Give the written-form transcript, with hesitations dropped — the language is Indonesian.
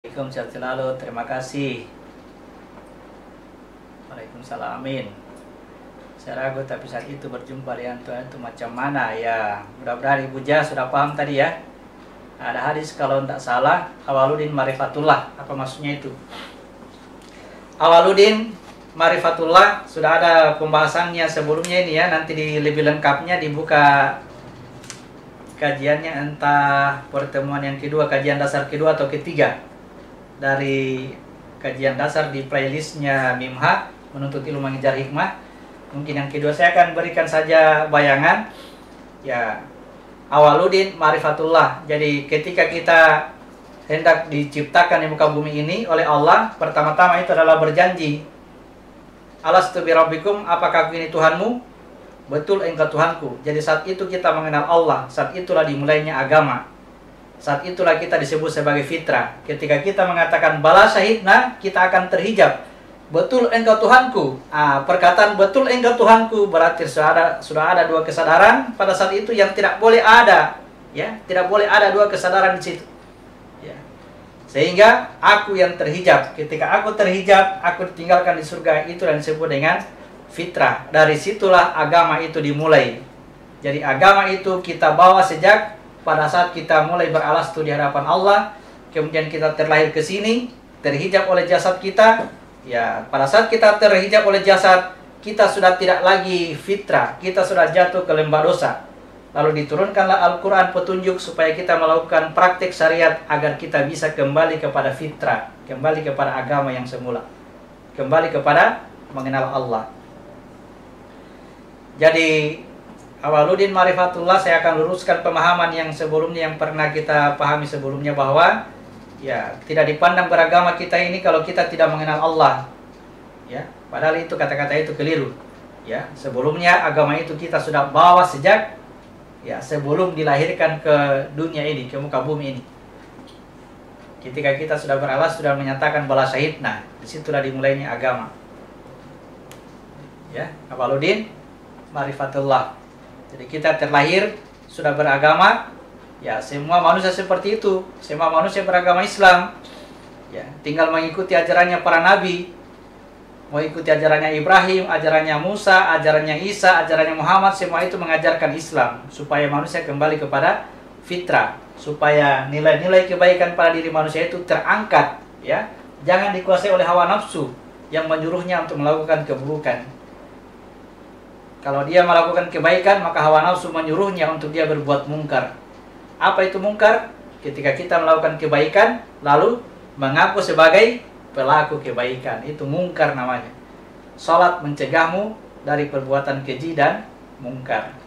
Assalamualaikum, sehat selalu, terima kasih. Waalaikumsalam, amin. Saya ragu tapi saat itu berjumpa dengan Tuhan itu macam mana ya. Mudah-mudahan Ibu Ja sudah paham tadi ya. Ada hadis kalau tidak salah, awaludin marifatullah. Apa maksudnya itu? Awaludin marifatullah sudah ada pembahasannya sebelumnya ini ya. Nanti lebih lengkapnya dibuka kajiannya, entah pertemuan yang kedua, kajian dasar kedua atau ketiga dari kajian dasar di playlistnya Mimha Menuntut Ilmu Mengejar Hikmah. Mungkin yang kedua saya akan berikan saja bayangan ya. Awaludin marifatullah. Jadi ketika kita hendak diciptakan di muka bumi ini oleh Allah, pertama-tama itu adalah berjanji, alastu birabbikum, apakah aku ini Tuhanmu? Betul, engkau Tuhanku. Jadi saat itu kita mengenal Allah, saat itulah dimulainya agama. Saat itulah kita disebut sebagai fitrah. Ketika kita mengatakan bala syahidna, kita akan terhijab. Betul engkau Tuhanku. Perkataan betul engkau Tuhanku berarti sudah ada dua kesadaran pada saat itu yang tidak boleh ada, ya, tidak boleh ada dua kesadaran di situ. Ya. Sehingga aku yang terhijab. Ketika aku terhijab, aku ditinggalkan di surga, itu yang disebut dengan fitrah. Dari situlah agama itu dimulai. Jadi agama itu kita bawa sejak pada saat kita mulai beralastu di hadapan Allah, kemudian kita terlahir ke sini, terhijab oleh jasad kita. Ya, pada saat kita terhijab oleh jasad, kita sudah tidak lagi fitrah, kita sudah jatuh ke lembah dosa. Lalu diturunkanlah Al-Quran petunjuk supaya kita melakukan praktik syariat agar kita bisa kembali kepada fitrah, kembali kepada agama yang semula, kembali kepada mengenal Allah. Jadi awaludin marifatullah, saya akan luruskan pemahaman yang sebelumnya yang pernah kita pahami sebelumnya, bahwa ya tidak dipandang beragama kita ini kalau kita tidak mengenal Allah. Ya, padahal itu kata-kata itu keliru. Ya, sebelumnya agama itu kita sudah bawa sejak ya sebelum dilahirkan ke dunia ini, ke muka bumi ini. Ketika kita sudah beralas, sudah menyatakan bala syahidna, disitulah dimulainya agama. Ya, awaludin marifatullah. Jadi kita terlahir sudah beragama, ya semua manusia seperti itu, semua manusia beragama Islam, ya tinggal mengikuti ajarannya para nabi, mengikuti ajarannya Ibrahim, ajarannya Musa, ajarannya Isa, ajarannya Muhammad, semua itu mengajarkan Islam supaya manusia kembali kepada fitrah, supaya nilai-nilai kebaikan pada diri manusia itu terangkat, ya jangan dikuasai oleh hawa nafsu yang menyuruhnya untuk melakukan keburukan. Kalau dia melakukan kebaikan, maka hawa nafsu menyuruhnya untuk dia berbuat mungkar. Apa itu mungkar? Ketika kita melakukan kebaikan, lalu mengaku sebagai pelaku kebaikan. Itu mungkar namanya. Salat mencegahmu dari perbuatan keji dan mungkar.